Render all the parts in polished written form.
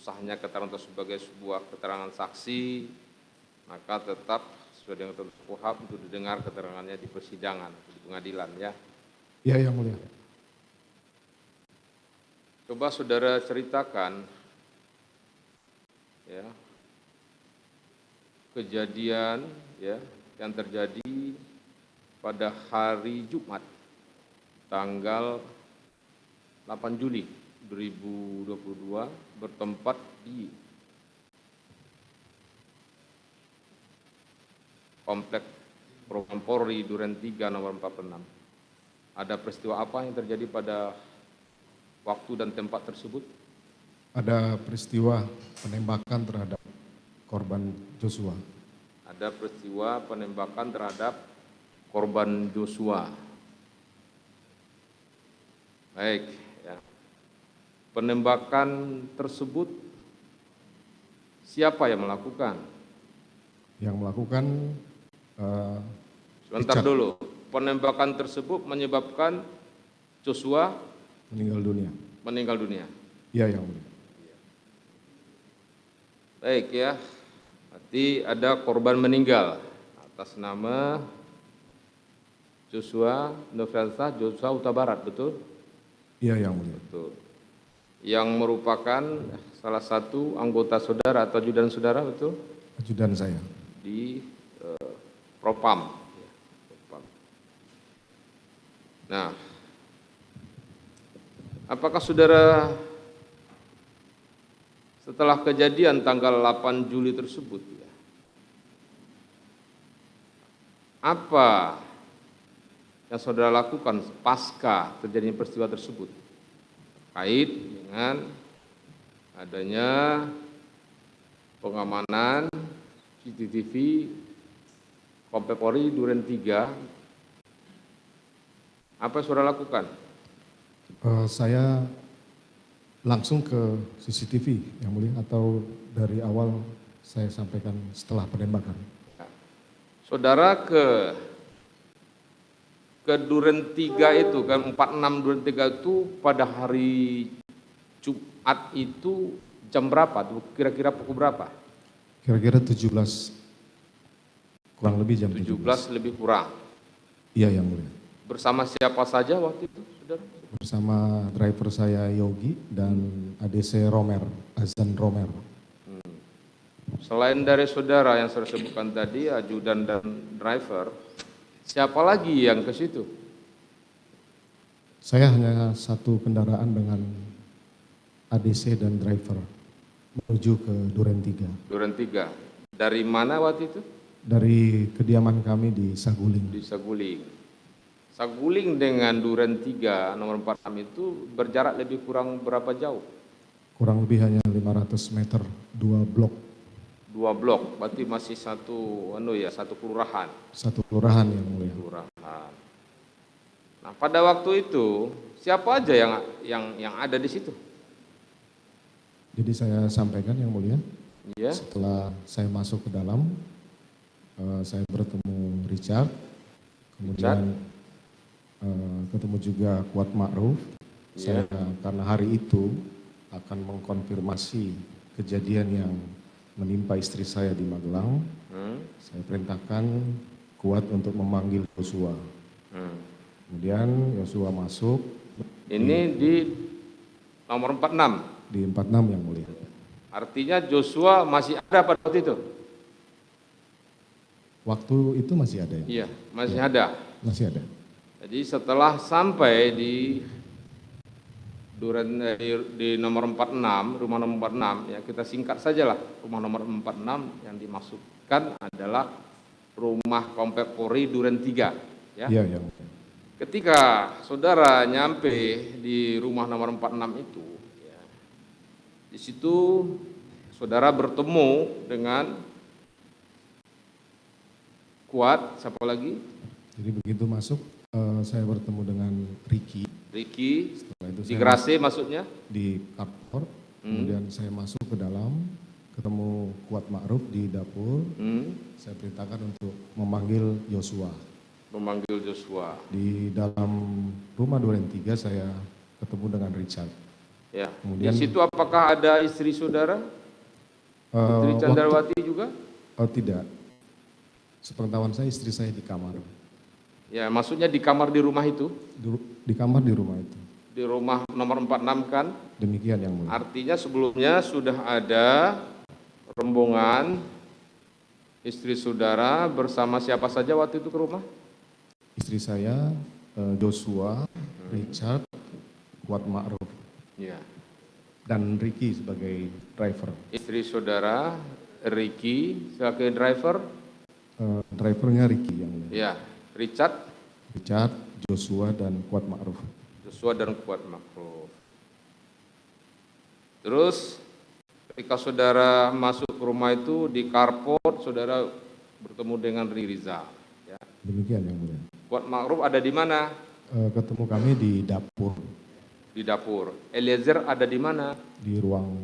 sahnya keterangan tersebut sebagai sebuah keterangan saksi, maka tetap sesuai dengan ketentuan KUHP untuk didengar keterangannya di persidangan, di pengadilan ya. Ya, Yang Mulia. Coba saudara ceritakan ya, kejadian ya yang terjadi pada hari Jumat tanggal 8 Juli 2022 bertempat di Komplek Propam Polri Duren 3 nomor 46. Ada peristiwa apa yang terjadi pada waktu dan tempat tersebut? Ada peristiwa penembakan terhadap korban Joshua. Ada peristiwa penembakan terhadap korban Joshua. Baik, ya. Penembakan tersebut siapa yang melakukan? Yang melakukan Sebentar Richard. dulu. Penembakan tersebut menyebabkan Joshua Meninggal dunia. meninggal dunia. Ya, Yang Mulia. Baik ya. Berarti ada korban meninggal atas nama Joshua Nofriansah Joshua Huta Barat, betul? Ya, Yang Mulia. Betul. Yang merupakan salah satu anggota saudara atau ajudan saudara, betul? Ajudan saya. Di Propam. Nah, apakah saudara setelah kejadian tanggal 8 Juli tersebut, ya, apa yang saudara lakukan pasca terjadinya peristiwa tersebut terkait dengan adanya pengamanan CCTV Komplek Polri Duren 3, apa yang saudara lakukan? Saya langsung ke CCTV, Yang Mulia, atau dari awal saya sampaikan setelah penembakan? Saudara ke Duren 3 itu kan 46 Duren 3 itu pada hari Jumat itu jam berapa? Kira-kira pukul berapa? Kira-kira 17, kurang lebih jam 17 lebih kurang. Iya, Yang Mulia. Bersama siapa saja waktu itu, saudara? Bersama driver saya Yogi dan ADC Romer, Azan Romer. Selain dari saudara yang saya sebutkan tadi, ajudan dan driver, siapa lagi yang ke situ? Saya hanya satu kendaraan dengan ADC dan driver menuju ke Duren 3. Duren 3. Dari mana waktu itu? Dari kediaman kami di Saguling. Di Saguling. Saguling dengan Duren 3 nomor 46 itu berjarak lebih kurang berapa jauh? Kurang lebih hanya 500 meter, 2 blok. 2 blok, berarti masih satu kelurahan. Satu kelurahan, Yang Mulia. Kelurahan. Nah, pada waktu itu siapa aja yang ada di situ? Jadi saya sampaikan, Yang Mulia, Ya. setelah saya masuk ke dalam, saya bertemu Richard, kemudian ketemu juga Kuat Ma'ruf. Ya. Saya karena hari itu akan mengkonfirmasi kejadian yang menimpa istri saya di Magelang. Saya perintahkan Kuat untuk memanggil Joshua. Kemudian Joshua masuk. Ini di nomor 46. Di 46, Yang Mulia. Artinya Joshua masih ada pada waktu itu? Waktu itu masih ada, ya? Iya, masih ada. Masih ada. Jadi setelah sampai di Duren di nomor 46, rumah nomor 46, ya kita singkat sajalah, rumah nomor 46 yang dimaksudkan adalah rumah Komplek Polri Duren 3, ya. Iya, Yang Mulia. Ketika saudara nyampe di rumah nomor 46 itu, ya, di situ saudara bertemu dengan Kuat, siapa lagi? Jadi begitu masuk, saya bertemu dengan Ricky. Setelah itu di Grase maksudnya? Di kantor, kemudian saya masuk ke dalam, ketemu Kuat Ma'ruf di dapur. Saya perintahkan untuk memanggil Joshua. Memanggil Joshua. Di dalam rumah Duren 3 saya ketemu dengan Richard. Ya. Kemudian, Di situ apakah ada istri saudara? Istri Chandrawati juga? Tidak. Sepengetahuan saya istri saya di kamar. Ya, maksudnya di kamar di rumah itu? Di kamar di rumah itu. Di rumah nomor 46 kan? Demikian yang mulia. Artinya sebelumnya sudah ada rombongan istri saudara bersama siapa saja waktu itu ke rumah? Istri saya, Joshua, Richard, Kuat Ma'ruf, Ya. dan Ricky sebagai driver. Istri saudara, Ricky sebagai driver? Drivernya Ricky yang mulia. Ya. Richard, Joshua, dan Kuat Ma'ruf. Joshua dan Kuat Ma'ruf. Terus ketika saudara masuk ke rumah itu di carport, saudara bertemu dengan Rizal. Ya. Demikian yang mulia. Kuat Ma'ruf ada di mana? Ketemu kami di dapur. Di dapur. Eliezer ada di mana? Di ruang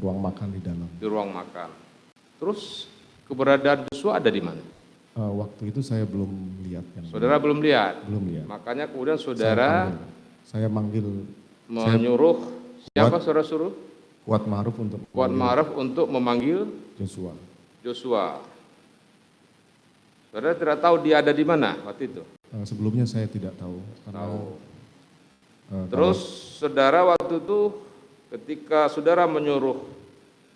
makan di dalam. Di ruang makan. Terus keberadaan Joshua ada di mana? Waktu itu saya belum lihat. Saudara belum lihat? Belum lihat. Makanya kemudian saudara saya manggil menyuruh, siapa saudara suruh? Kuat Ma'ruf untuk memanggil Joshua. Saudara tidak tahu dia ada di mana waktu itu? Sebelumnya saya tidak tahu. Terus saudara waktu itu ketika saudara menyuruh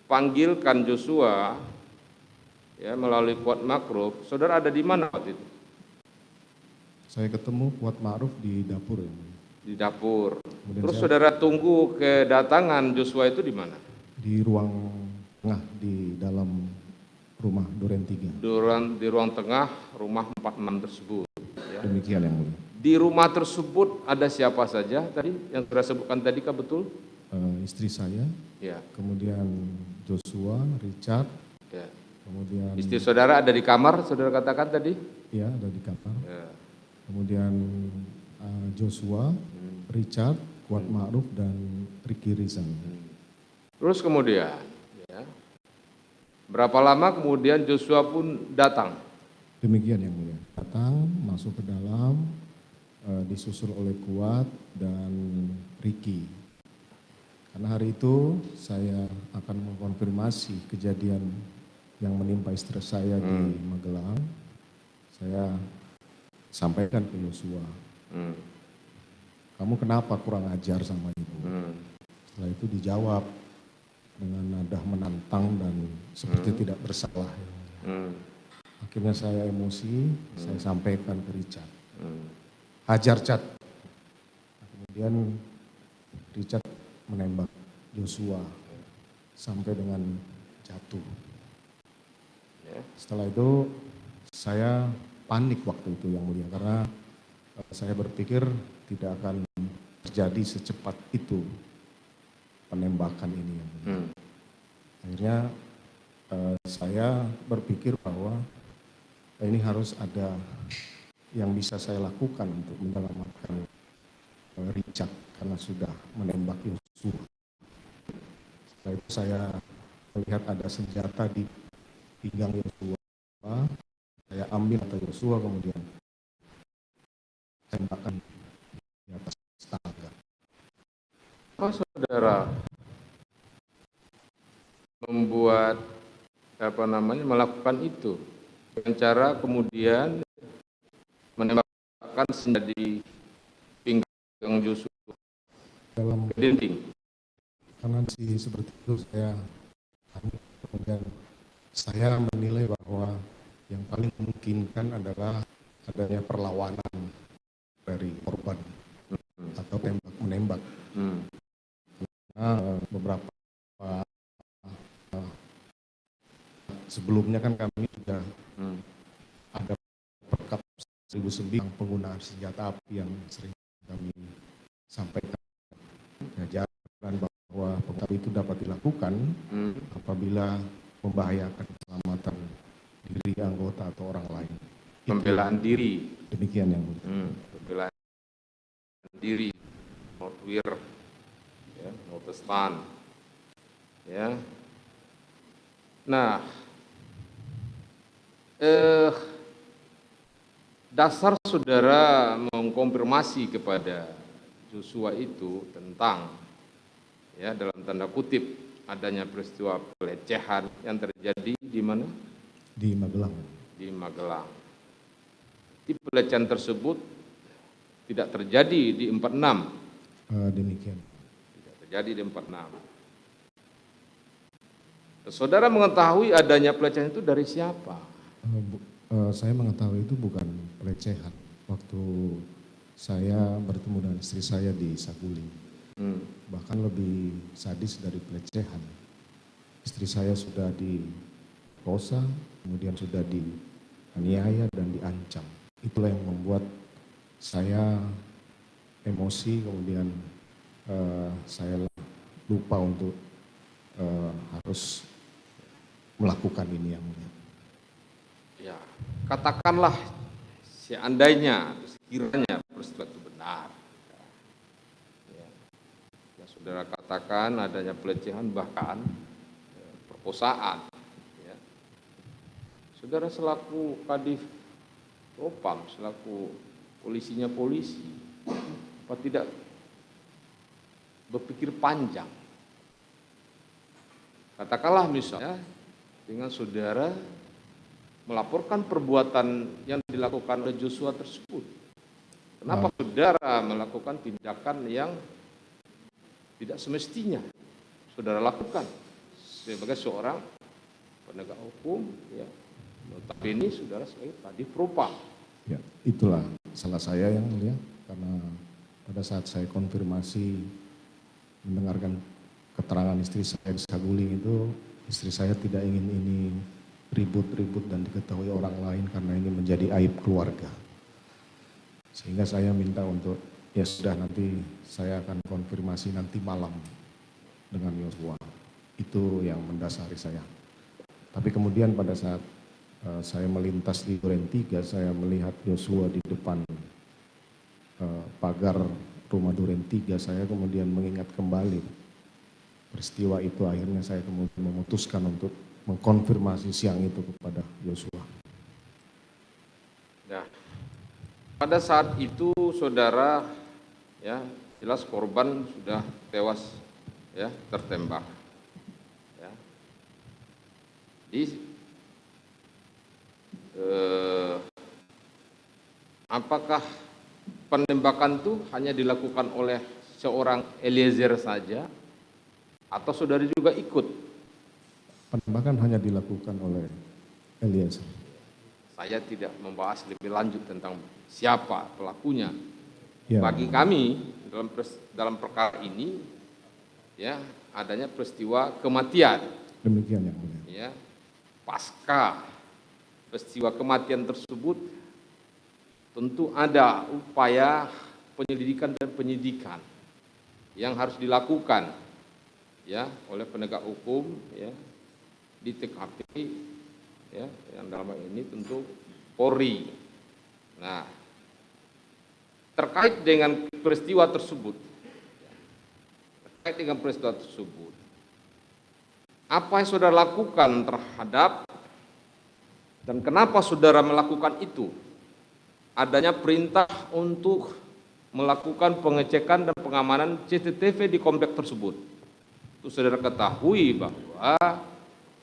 panggilkan Joshua, ya, melalui Kuat Ma'ruf, saudara ada di mana waktu itu? Saya ketemu Kuat Ma'ruf di dapur. Ya. Di dapur. Terus saudara tunggu kedatangan Joshua itu di mana? Di ruang tengah di dalam rumah Duren 3. Di ruang tengah rumah 46 tersebut. Ya. Demikian yang mulia. Di rumah tersebut ada siapa saja tadi yang saudara sebutkan tadi kah betul? Istri saya, ya. Kemudian Joshua, Richard, ya. Kemudian istri saudara ada di kamar, saudara katakan tadi? Ya, ada di kamar. Ya. Kemudian Joshua, Richard, Kuat Ma'ruf, dan Ricky Rizal. Terus kemudian, ya, berapa lama kemudian Joshua pun datang? Demikian yang mulia. Datang, masuk ke dalam, disusul oleh Kuat dan Ricky. Karena hari itu saya akan mengkonfirmasi kejadian yang menimpa istri saya di Magelang. Saya sampaikan ke Joshua, kamu kenapa kurang ajar sama ibu? Setelah itu dijawab dengan nada menantang dan seperti tidak bersalah. Akhirnya saya emosi, saya sampaikan ke Richard. Hajar, Cat. Kemudian Richard menembak Joshua sampai dengan jatuh. Setelah itu saya panik waktu itu yang mulia, karena saya berpikir tidak akan terjadi secepat itu penembakan ini. Akhirnya saya berpikir bahwa ini harus ada yang bisa saya lakukan untuk menyelamatkan Richard karena sudah menembak Joshua. Setelah itu saya melihat ada senjata di pinggang Joshua. Saya ambil atau Joshua, kemudian tembakan di atas tangga. Apa saudara membuat melakukan itu dengan cara kemudian menembakkan senjata di pinggang Joshua dalam ke dinding? Karena seperti itu saya kemudian saya menilai bahwa yang paling memungkinkan adalah adanya perlawanan dari korban atau tembak menembak. Nah, beberapa sebelumnya kan kami sudah ada perkap 1009 penggunaan senjata api yang sering kami sampaikan. Ajaran bahwa penggunaan itu dapat dilakukan apabila membahayakan keselamatan diri anggota atau orang lain. Pembelaan diri. Demikian yang mulia. Pembelaan diri, not wir, ya, not stand. Ya. Nah, dasar saudara mengkonfirmasi kepada Joshua itu tentang, ya, dalam tanda kutip, adanya peristiwa pelecehan yang terjadi di mana? Di Magelang. Di Magelang. Di pelecehan tersebut tidak terjadi di 46. Demikian. Tidak terjadi di 46. Saudara mengetahui adanya pelecehan itu dari siapa? Saya mengetahui itu bukan pelecehan. Waktu saya bertemu dengan istri saya di Saguling, bahkan lebih sadis dari pelecehan. Istri saya sudah diperkosa, kemudian sudah dianiaya dan diancam. Itulah yang membuat saya emosi, kemudian saya lupa untuk harus melakukan ini yang mulia. Ya, katakanlah seandainya, sekiranya peristiwa itu benar. Ya, saudara katakan adanya pelecehan bahkan perkosaan. Ya. Saudara selaku Kadif Propam, selaku polisinya polisi, apa tidak berpikir panjang? Katakanlah misalnya dengan saudara melaporkan perbuatan yang dilakukan oleh Joshua tersebut. Kenapa saudara melakukan tindakan yang tidak semestinya saudara lakukan sebagai seorang penegak hukum, ya, notabene saudara sebagai Kadif Propam. Ya, itulah salah saya yang mulia, karena pada saat saya konfirmasi mendengarkan keterangan istri saya di Saguling itu, istri saya tidak ingin ini ribut-ribut dan diketahui orang lain karena ini menjadi aib keluarga. Sehingga saya minta untuk, ya sudah, nanti saya akan konfirmasi nanti malam dengan Joshua. Itu yang mendasari saya. Tapi kemudian pada saat saya melintas di Duren 3, saya melihat Joshua di depan pagar rumah Duren 3, saya kemudian mengingat kembali peristiwa itu. Akhirnya saya kemudian memutuskan untuk mengkonfirmasi siang itu kepada Joshua. Nah, pada saat itu saudara, ya, jelas korban sudah tewas, ya, tertembak. Ya. Apakah penembakan itu hanya dilakukan oleh seorang Eliezer saja, atau saudara juga ikut? Penembakan hanya dilakukan oleh Eliezer. Saya tidak membahas lebih lanjut tentang siapa pelakunya. Ya. Bagi kami dalam perkara ini, ya, adanya peristiwa kematian. Demikian yang mulia. Ya, pasca peristiwa kematian tersebut, tentu ada upaya penyelidikan dan penyidikan yang harus dilakukan, ya, oleh penegak hukum, ya, di TKP, ya, yang dalam hal ini tentu Polri. Nah, terkait dengan peristiwa tersebut, apa yang saudara lakukan terhadap, dan kenapa saudara melakukan itu? Adanya perintah untuk melakukan pengecekan dan pengamanan CCTV di komplek tersebut. Itu saudara ketahui bahwa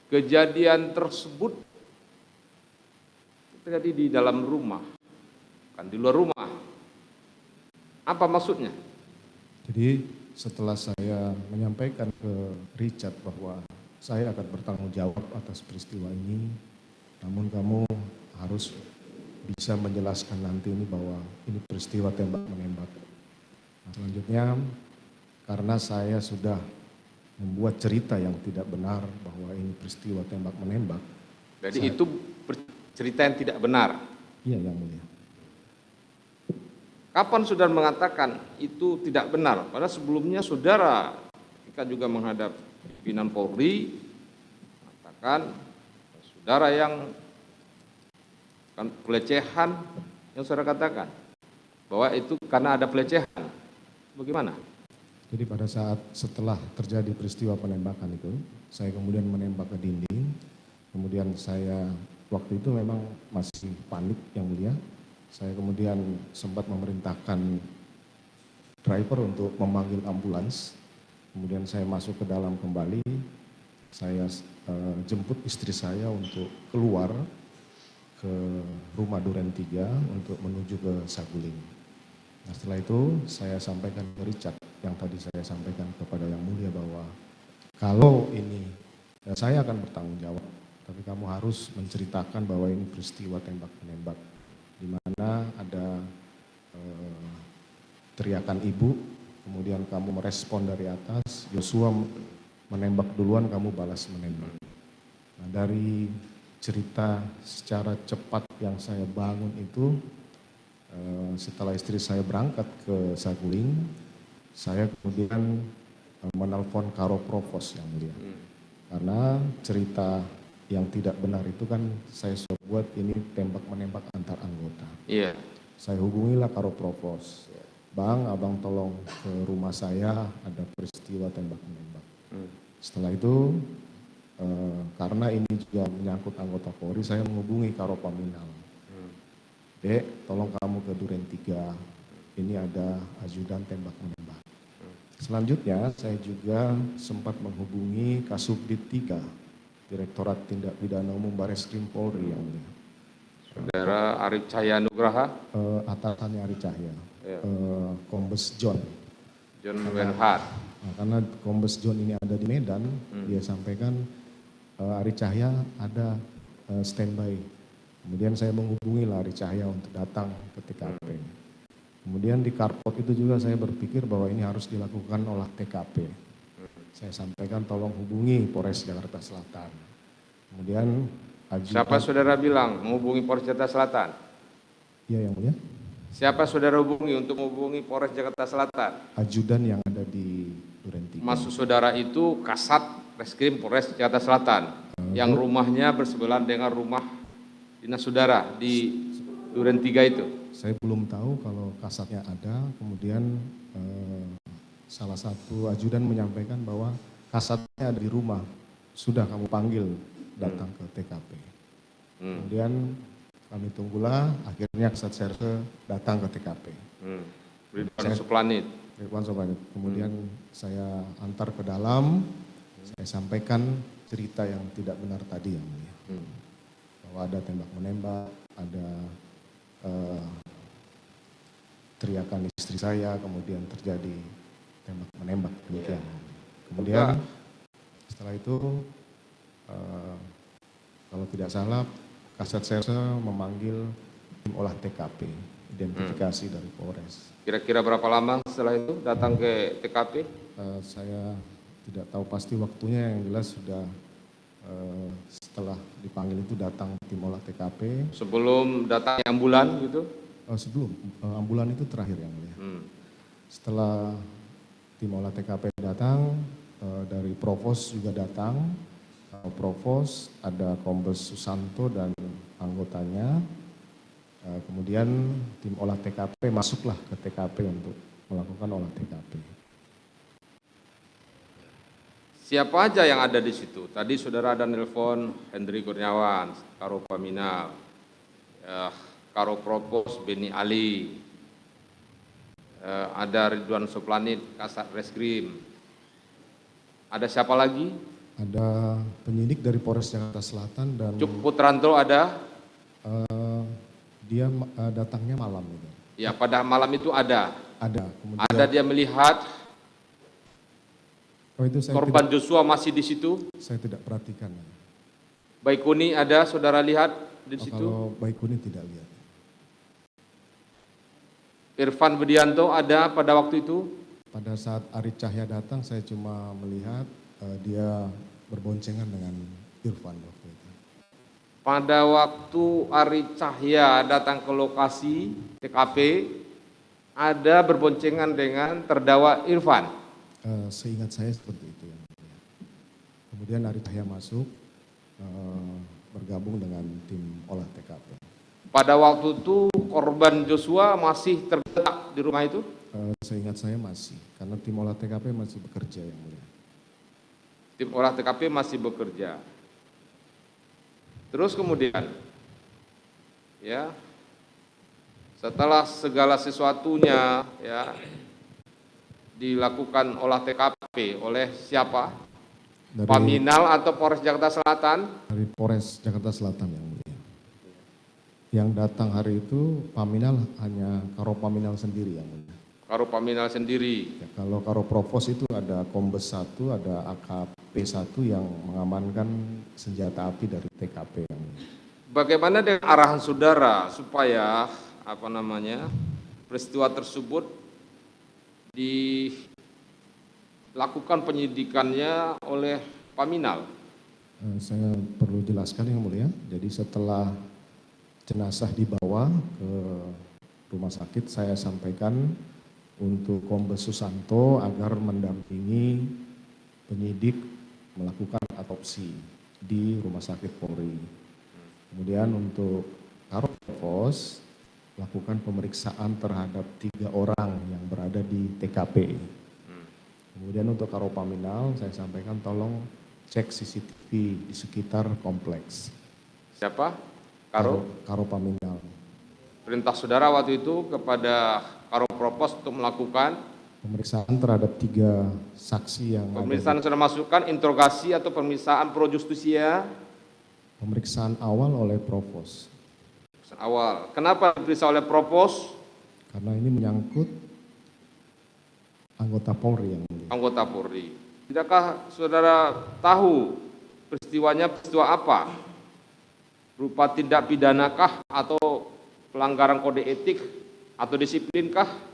kejadian tersebut terjadi di dalam rumah, bukan di luar rumah. Apa maksudnya? Jadi setelah saya menyampaikan ke Richard bahwa saya akan bertanggung jawab atas peristiwa ini, namun kamu harus bisa menjelaskan nanti ini bahwa ini peristiwa tembak-menembak. Nah, selanjutnya, karena saya sudah membuat cerita yang tidak benar bahwa ini peristiwa tembak-menembak. Jadi itu cerita yang tidak benar? Iya, yang mulia. Kapan saudara mengatakan itu tidak benar? Padahal sebelumnya saudara ketika juga menghadap pimpinan Polri mengatakan saudara yang kan pelecehan yang saudara katakan bahwa itu karena ada pelecehan. Bagaimana? Jadi pada saat setelah terjadi peristiwa penembakan itu, saya kemudian menembak ke dinding. Kemudian saya waktu itu memang masih panik yang mulia. Saya kemudian sempat memerintahkan driver untuk memanggil ambulans. Kemudian saya masuk ke dalam kembali, saya jemput istri saya untuk keluar ke rumah Duren 3 untuk menuju ke Saguling. Nah, setelah itu saya sampaikan ke Richard yang tadi saya sampaikan kepada Yang Mulia bahwa kalau ini saya akan bertanggung jawab, tapi kamu harus menceritakan bahwa ini peristiwa tembak-menembak, di mana ada teriakan ibu, kemudian kamu merespon dari atas, Yosua menembak duluan, kamu balas menembak. Nah, dari cerita secara cepat yang saya bangun itu, setelah istri saya berangkat ke Saguling, saya kemudian menelpon Karo Provos Yang Mulia. Karena cerita yang tidak benar itu kan saya sudah buat ini tembak-menembak antar anggota. Iya. Saya hubungilah Karo Provos. Bang, abang tolong ke rumah saya, ada peristiwa tembak-menembak. Setelah itu, karena ini juga menyangkut anggota Polri, saya menghubungi Karo Paminal. Dek, tolong kamu ke Duren 3, ini ada ajudan tembak-menembak. Selanjutnya, saya juga sempat menghubungi Kasubdit 3, Direktorat Tindak Pidana Umum Bareskrim Polri yang mulia. Saudara Arif Cahya Nugraha. Atasannya Ari Cahya. Kombes John Wenhart. Nah, karena Kombes John ini ada di Medan, dia sampaikan Ari Cahya ada standby. Kemudian saya menghubungi Ari Cahya untuk datang ke TKP. Kemudian di Karpot itu juga saya berpikir bahwa ini harus dilakukan olah TKP. Saya sampaikan tolong hubungi Polres Jakarta Selatan. Kemudian Siapa saudara bilang menghubungi Polres Jakarta Selatan? Iya, Yang Mulia. Siapa saudara hubungi untuk menghubungi Polres Jakarta Selatan? Ajudan yang ada di Duren 3. Maksud saudara itu Kasat Reskrim Polres Jakarta Selatan yang rumahnya bersebelahan dengan rumah dinas saudara di Duren 3 itu? Saya belum tahu kalau kasatnya ada, kemudian salah satu ajudan menyampaikan bahwa kasatnya ada di rumah, sudah kamu panggil datang ke TKP. Kemudian kami tunggulah, akhirnya Kasat Serse datang ke TKP. Ridwan Suplanit. Kemudian saya antar ke dalam, saya sampaikan cerita yang tidak benar tadi yang mulia. Bahwa ada tembak-menembak, ada teriakan istri saya, kemudian terjadi tembak-menembak demikian. Kemudian setelah itu kalau tidak salah Kasat Serse memanggil tim olah TKP, identifikasi dari Polres. Kira-kira berapa lama setelah itu datang ke TKP? Saya tidak tahu pasti waktunya, yang jelas sudah setelah dipanggil itu datang tim olah TKP. Sebelum datang ambulan gitu? Sebelum, ambulan itu terakhir yang mulia. Setelah tim olah TKP datang, dari Provos juga datang. Provos, ada Kombes Susanto dan anggotanya. Kemudian tim olah TKP masuklah ke TKP untuk melakukan olah TKP. Siapa aja yang ada di situ? Tadi saudara ada nelpon Hendri Kurniawan, Karo Paminal, Karo Provos Beni Ali, ada Ridwan Suplanit, Kasat Reskrim. Ada siapa lagi? Ada penyidik dari Polres Jakarta Selatan dan Cuk Putranto ada? Dia datangnya malam itu. Ya, pada malam itu ada. Ada. Kemudian, ada dia melihat itu saya korban Joshua masih di situ. Saya tidak perhatikan. Baikuni ada, saudara lihat di situ? Kalau Baikuni tidak lihat. Irfan Budianto ada pada waktu itu? Pada saat Ari Cahya datang, saya cuma melihat dia berboncengan dengan Irfan waktu itu. Pada waktu Ari Cahya datang ke lokasi TKP, ada berboncengan dengan terdakwa Irfan? Seingat saya seperti itu. Kemudian Ari Cahya masuk, bergabung dengan tim olah TKP. Pada waktu itu korban Joshua masih tergeletak di rumah itu? Seingat saya masih, karena tim olah TKP masih bekerja yang mulia. Tim olah TKP masih bekerja. Terus kemudian, ya, setelah segala sesuatunya, ya, dilakukan olah TKP oleh siapa? Dari Paminal atau Polres Jakarta Selatan? Dari Polres Jakarta Selatan yang mulia. Yang datang hari itu Paminal hanya Karo Paminal sendiri yang mulia. Karo Paminal sendiri. Ya, kalau Karo Provos itu ada Kombes 1, ada AKP 1 yang mengamankan senjata api dari TKP yang mulia. Bagaimana dengan arahan saudara supaya peristiwa tersebut dilakukan penyidikannya oleh Paminal? Saya perlu jelaskan yang mulia. Jadi setelah jenazah dibawa ke rumah sakit, saya sampaikan untuk Kombes Susanto agar mendampingi penyidik melakukan autopsi di rumah sakit Polri. Kemudian untuk Karo Provos lakukan pemeriksaan terhadap 3 orang yang berada di TKP. Kemudian untuk Karo Paminal saya sampaikan tolong cek CCTV di sekitar kompleks. Siapa? Karo Paminal. Perintah saudara waktu itu kepada Karo Propos untuk melakukan Pemeriksaan terhadap 3 saksi yang pemeriksaan sudah masukkan, interogasi atau pemeriksaan pro justisia? Pemeriksaan awal oleh Provos. Pemeriksaan awal. Kenapa diperiksa oleh Propos? Karena ini menyangkut anggota Polri yang mulia. Anggota Polri. Tidakkah saudara tahu peristiwanya peristiwa apa? Berupa tindak pidanakah atau pelanggaran kode etik atau disiplinkah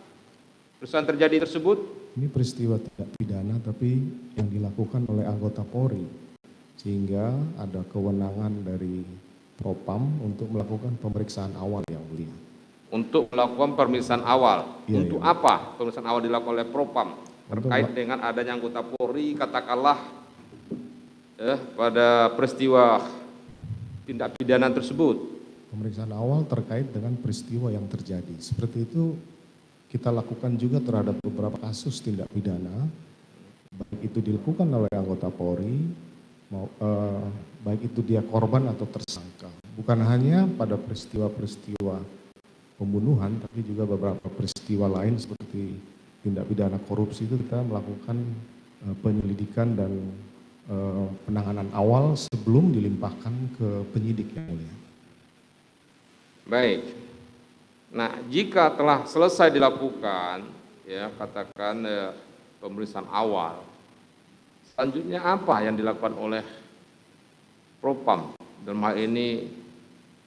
peristiwa terjadi tersebut? Ini peristiwa tidak pidana tapi yang dilakukan oleh anggota Polri, sehingga ada kewenangan dari Propam untuk melakukan pemeriksaan awal yang mulia. Untuk melakukan pemeriksaan awal. Iya, Untuk iya. apa pemeriksaan awal dilakukan oleh Propam? Terkait dengan adanya anggota Polri, katakanlah pada peristiwa tindak pidana tersebut. Pemeriksaan awal terkait dengan peristiwa yang terjadi. Seperti itu kita lakukan juga terhadap beberapa kasus tindak pidana, baik itu dilakukan oleh anggota Polri, baik itu dia korban atau tersangka. Bukan hanya pada peristiwa-peristiwa pembunuhan, tapi juga beberapa peristiwa lain seperti tindak pidana korupsi itu kita melakukan penyelidikan dan penanganan awal sebelum dilimpahkan ke penyidik yang mulia. Baik. Nah, jika telah selesai dilakukan, ya katakan pemeriksaan awal, selanjutnya apa yang dilakukan oleh Propam dalam hal ini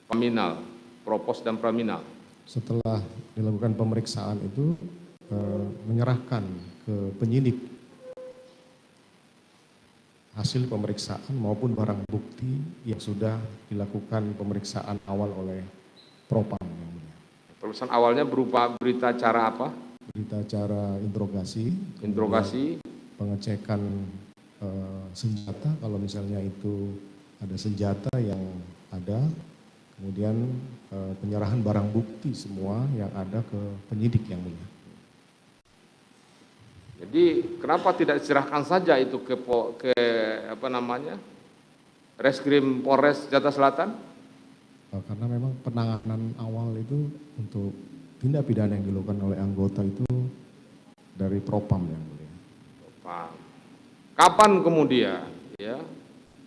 Paminal, Propos dan Paminal? Setelah dilakukan pemeriksaan itu menyerahkan ke penyidik hasil pemeriksaan maupun barang bukti yang sudah dilakukan pemeriksaan awal oleh Propam yang mulia. Pemeriksaan awalnya berupa berita acara apa? Berita acara interogasi, pengecekan senjata kalau misalnya itu ada senjata yang ada, kemudian penyerahan barang bukti semua yang ada ke penyidik yang mulia. Jadi kenapa tidak diserahkan saja itu ke Reskrim Polres Jakarta Selatan? Karena memang penanganan awal itu untuk tindak pidana yang dilakukan oleh anggota itu dari Propam yang mulia. Propam. Kapan kemudian ya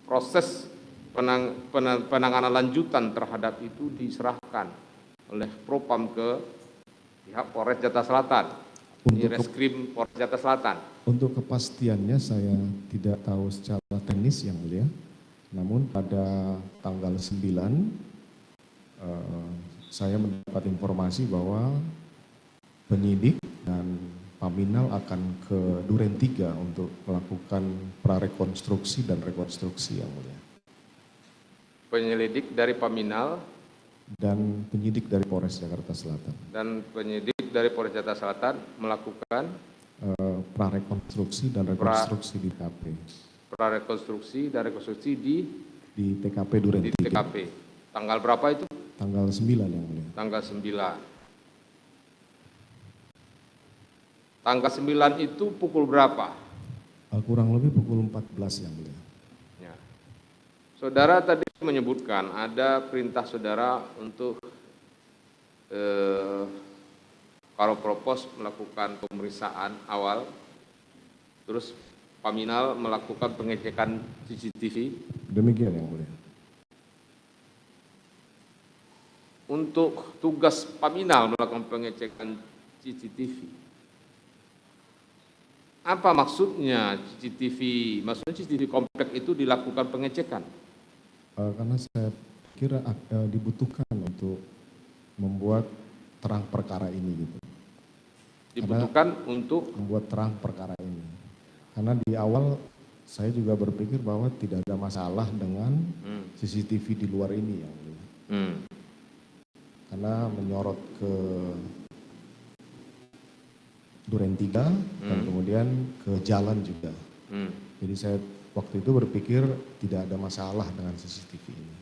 proses penanganan lanjutan terhadap itu diserahkan oleh Propam ke pihak Polres Jakarta Selatan? Di Reskrim Polres Jakarta Selatan. Untuk kepastiannya saya tidak tahu secara teknis yang mulia. Namun pada tanggal 9 saya mendapat informasi bahwa penyidik dan Paminal akan ke Duren 3 untuk melakukan prarekonstruksi dan rekonstruksi yang mulia. Penyelidik dari Paminal dan penyidik dari Polres Jakarta Selatan. Dan penyidik dari Polres Jakarta Selatan melakukan prarekonstruksi dan rekonstruksi di TKP. Prarekonstruksi dan rekonstruksi di TKP Duren 3. Di TKP. Tanggal berapa itu? Tanggal 9 yang mulia. Tanggal 9. Tanggal 9 itu pukul berapa? Kurang lebih pukul 14 yang mulia. Ya. Saudara tadi menyebutkan ada perintah saudara untuk Karo Propos melakukan pemeriksaan awal, terus Paminal melakukan pengecekan CCTV. Demikian yang mulia. Untuk tugas Paminal melakukan pengecekan CCTV, apa maksudnya CCTV? Maksudnya CCTV komplek itu dilakukan pengecekan? Karena saya kira dibutuhkan untuk membuat terang perkara ini gitu. Dibutuhkan untuk membuat terang perkara ini. Karena di awal saya juga berpikir bahwa tidak ada masalah dengan CCTV di luar ini yang mulia. Karena menyorot ke Duren 3 dan kemudian ke jalan juga. Jadi saya waktu itu berpikir tidak ada masalah dengan CCTV ini.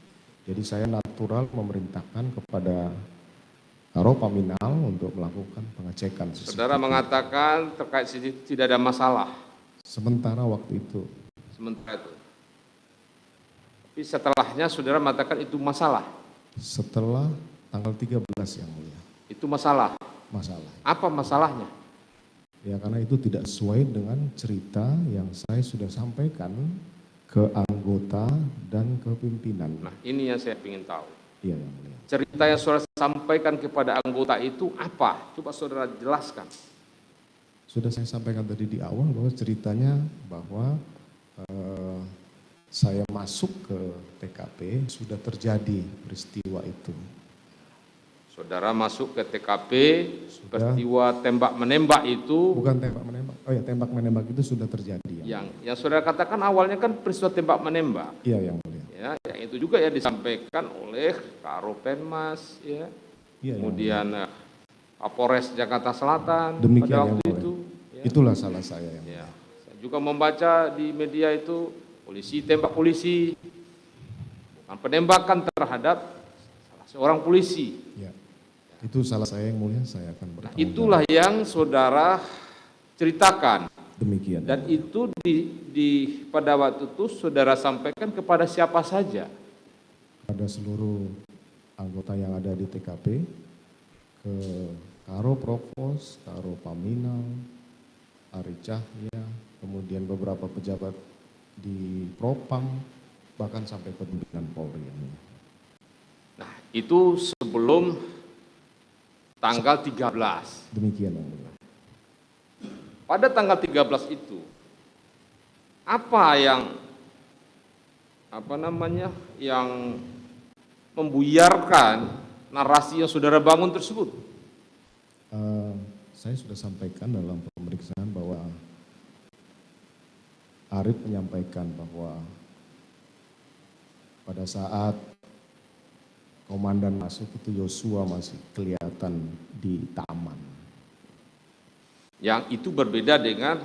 Jadi saya natural memerintahkan kepada Karo Paminal untuk melakukan pengecekan CCTV. Saudara mengatakan terkait CCTV tidak ada masalah. Sementara waktu itu. Sementara itu. Tapi setelahnya saudara mengatakan itu masalah. Setelah tanggal 13 yang mulia. Itu masalah. Masalah. Apa masalahnya? Ya karena itu tidak sesuai dengan cerita yang saya sudah sampaikan ke anggota dan ke pimpinan. Nah ini yang saya ingin tahu. Iya yang mulia. Cerita yang saudara sampaikan kepada anggota itu apa? Coba saudara jelaskan. Sudah saya sampaikan tadi di awal bahwa ceritanya bahwa saya masuk ke TKP sudah terjadi peristiwa itu. Saudara masuk ke TKP, peristiwa tembak menembak itu. Bukan tembak menembak. Oh ya, tembak menembak itu sudah terjadi. Yang saudara katakan awalnya kan peristiwa tembak menembak. Iya yang mulia. Ya, yang itu juga ya disampaikan oleh Karo Penmas, ya. Iya, Kemudian Kapolres Jakarta Selatan demikian pada waktu yang itu. Ya. Itulah salah saya yang ya. Saya juga membaca di media itu polisi tembak polisi, bukan penembakan terhadap salah seorang polisi. Ya. Itu salah saya yang mulia, saya akan bertanggung jawab. Itulah yang saudara ceritakan. Demikian. Dan itu pada waktu itu saudara sampaikan kepada siapa saja? Pada seluruh anggota yang ada di TKP, ke Karo Propos, Karo Paminal, Ari Cahya, kemudian beberapa pejabat di Propam, bahkan sampai ke pimpinan Polri. Nah, itu sebelum tanggal 13. Demikian yang mulia. Pada tanggal 13 itu, apa yang membuyarkan narasi yang saudara bangun tersebut? Saya sudah sampaikan dalam pemeriksaan bahwa Arif menyampaikan bahwa pada saat komandan masuk itu Yosua masih kelihatan di taman. Yang itu berbeda dengan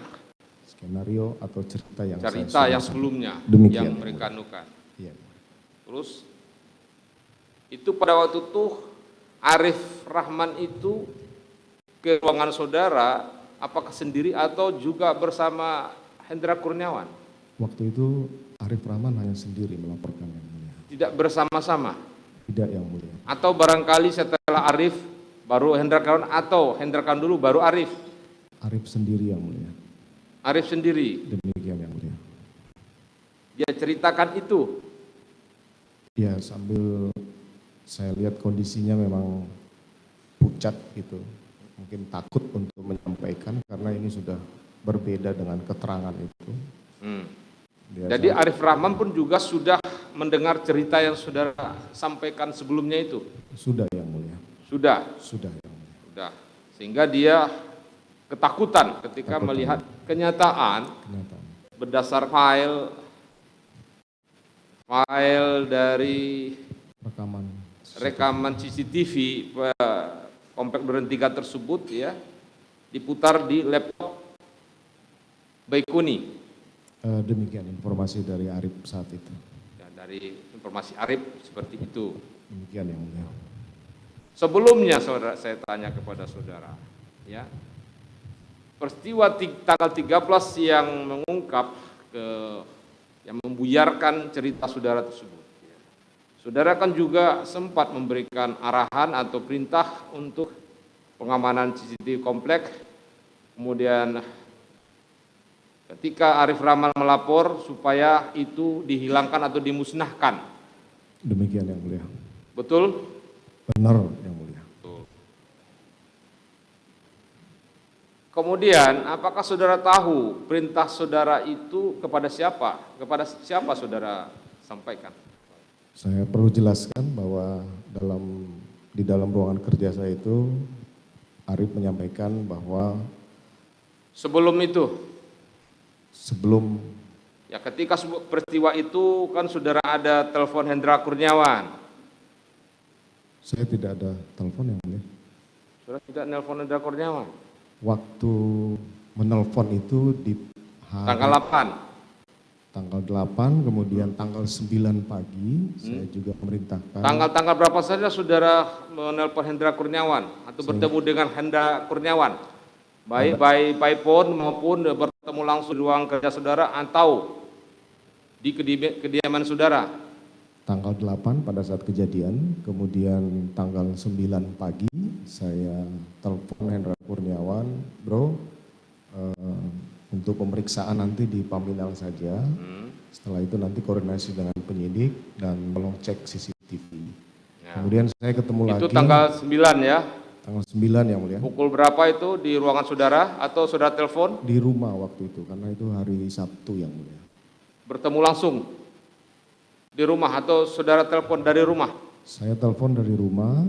skenario atau cerita yang sebelumnya. Demikian, yang mereka anukan. Ya. Terus itu pada waktu itu Arif Rahman itu ke ruangan saudara apakah sendiri atau juga bersama Hendra Kurniawan? Waktu itu Arif Rahman hanya sendiri melaporkan yang mulia. Tidak bersama-sama? Tidak yang mulia. Atau barangkali setelah Arif baru Hendra Kurniawan atau Hendra Kurniawan dulu baru Arif? Arif sendiri yang mulia. Arif sendiri? Demikian yang mulia. Dia ceritakan itu? Ya sambil saya lihat kondisinya memang pucat gitu. Mungkin takut untuk menyampaikan karena ini sudah berbeda dengan keterangan itu. Jadi Arif Rahman pun juga sudah mendengar cerita yang saudara sampaikan sebelumnya itu? Sudah yang mulia. Sudah? Sudah yang mulia. Sudah. Sehingga dia ketakutan ketika melihat kenyataan berdasar file dari rekaman CCTV komplek Duren 3 tersebut ya diputar di laptop Baikuni. Demikian informasi dari Arif saat itu. Ya, dari informasi Arif seperti itu. Demikian yang mulia. Sebelumnya saudara, saya tanya kepada saudara, ya peristiwa tanggal 13 yang mengungkap yang membuyarkan cerita saudara tersebut. Saudara kan juga sempat memberikan arahan atau perintah untuk pengamanan CCTV komplek. Kemudian ketika Arif Rahman melapor supaya itu dihilangkan atau dimusnahkan. Demikian yang mulia. Betul? Benar yang mulia. Betul. Kemudian apakah saudara tahu perintah saudara itu kepada siapa? Kepada siapa saudara sampaikan? Saya perlu jelaskan bahwa di dalam ruangan kerja saya itu Arif menyampaikan bahwa Sebelum itu, ya ketika peristiwa itu kan saudara ada telepon Hendra Kurniawan. Saya tidak ada telepon yang mulia. Saudara tidak nelpon Hendra Kurniawan? Waktu menelpon itu di Tanggal 8. Tanggal 8, kemudian tanggal 9 pagi, saya juga memerintahkan. Tanggal berapa saja saudara menelpon Hendra Kurniawan atau bertemu dengan Hendra Kurniawan? Baik by phone maupun bertemu langsung di ruang kerja saudara atau di kediaman saudara? Tanggal 8 pada saat kejadian, kemudian tanggal 9 pagi saya telepon Hendra Kurniawan, bro, untuk pemeriksaan nanti di Paminal saja. Setelah itu nanti koordinasi dengan penyidik dan tolong cek CCTV. Ya. Kemudian saya ketemu lagi. Itu tanggal 9 ya? Tanggal 9 yang mulia. Pukul berapa itu di ruangan saudara atau saudara telepon? Di rumah waktu itu, karena itu hari Sabtu yang mulia. Bertemu langsung di rumah atau saudara telepon dari rumah? Saya telepon dari rumah,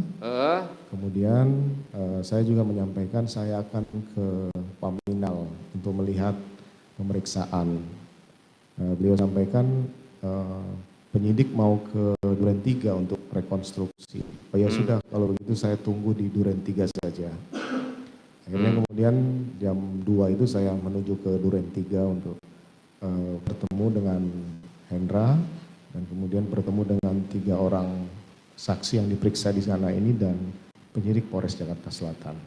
kemudian saya juga menyampaikan saya akan ke Paminal untuk melihat pemeriksaan. Beliau sampaikan penyidik mau ke Duren 3 untuk rekonstruksi. Oh ya sudah, kalau begitu saya tunggu di Duren 3 saja. Akhirnya kemudian jam 2 itu saya menuju ke Duren 3 untuk bertemu dengan Hendra dan kemudian bertemu dengan 3 orang saksi yang diperiksa di sana ini dan penyidik Polres Jakarta Selatan.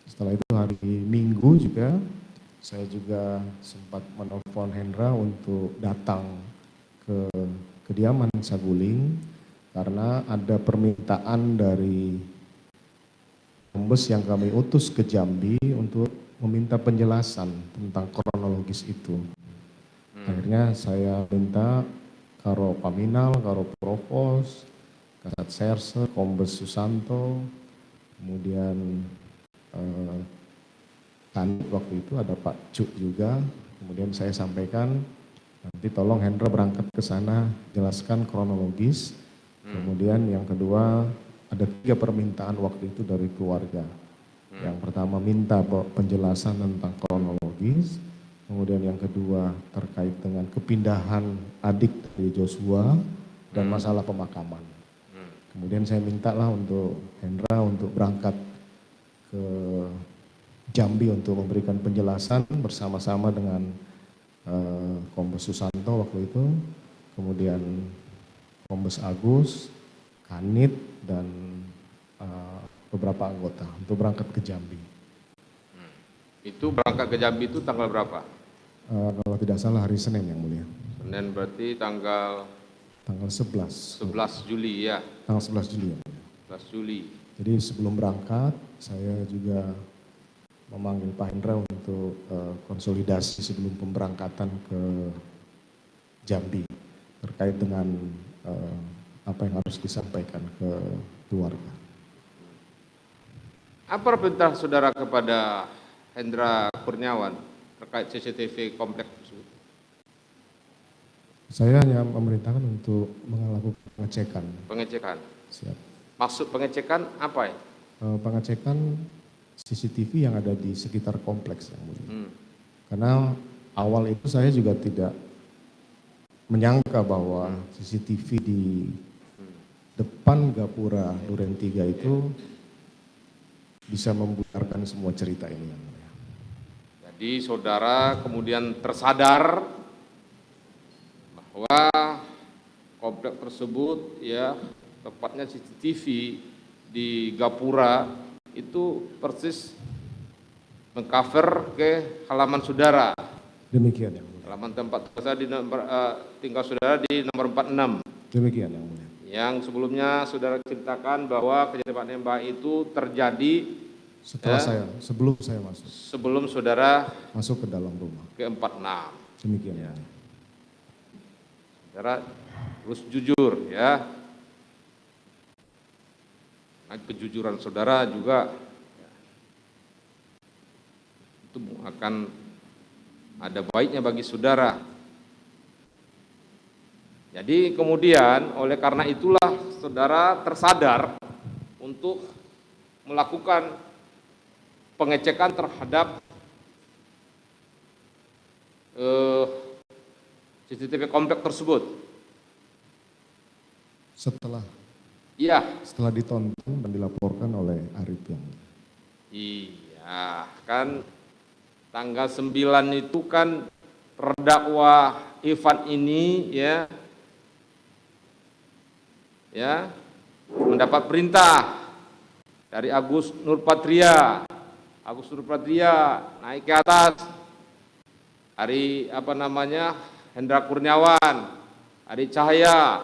Setelah itu hari Minggu juga saya juga sempat menelpon Hendra untuk datang ke kediaman Saguling karena ada permintaan dari Kombes yang kami utus ke Jambi untuk meminta penjelasan tentang kronologis itu. Akhirnya saya minta Karo Paminal, Karo Provos, Kasat Serse, Kombes Susanto, kemudian waktu itu ada Pak Cuk juga, kemudian saya sampaikan nanti tolong Hendra berangkat ke sana jelaskan kronologis. Kemudian yang kedua ada 3 permintaan waktu itu dari keluarga. Yang pertama minta penjelasan tentang kronologis, kemudian yang kedua terkait dengan kepindahan adik dari Joshua dan masalah pemakaman. Kemudian saya mintalah untuk Hendra untuk berangkat ke Jambi untuk memberikan penjelasan bersama-sama dengan Kombes Susanto waktu itu, kemudian Kombes Agus, Kanit, dan beberapa anggota untuk berangkat ke Jambi. Itu berangkat ke Jambi itu tanggal berapa? Kalau tidak salah hari Senin yang mulia. Senin berarti tanggal 11 Juli ya? Tanggal 11 Juli yang mulia. 11 Juli. Jadi sebelum berangkat saya juga memanggil Pak Hendra untuk konsolidasi sebelum pemberangkatan ke Jambi terkait dengan apa yang harus disampaikan ke keluarga. Apa perintah saudara kepada Hendra Kurniawan terkait CCTV kompleks tersebut? Saya hanya memerintahkan untuk melakukan pengecekan. Pengecekan? Siap. Maksud pengecekan apa ya? Pengecekan CCTV yang ada di sekitar kompleks yang mulia. Karena awal itu saya juga tidak menyangka bahwa CCTV di depan Gapura Duren 3 itu bisa membuarkan semua cerita ini yang mulia. Jadi saudara kemudian tersadar bahwa kompleks tersebut ya tepatnya CCTV di Gapura itu persis mengcover ke halaman saudara. Demikian yang mulia. Halaman tempat tinggal saudara di nomor 46. Demikian yang mulia. yang sebelumnya saudara ceritakan bahwa kejadian menembak itu terjadi sebelum saya masuk. Sebelum saudara masuk ke dalam rumah. Ke 46. Demikian. Ya. Saudara terus jujur ya. Nah, kejujuran saudara juga ya, itu akan ada baiknya bagi saudara. Jadi kemudian oleh karena itulah saudara tersadar untuk melakukan pengecekan terhadap CCTV komplek tersebut. Setelah ditonton dan dilaporkan oleh Arif yang. Iya, kan tanggal 9 itu kan terdakwa Ivan ini ya mendapat perintah dari Agus Nurpatria naik ke atas dari Hendra Kurniawan, Adi Cahaya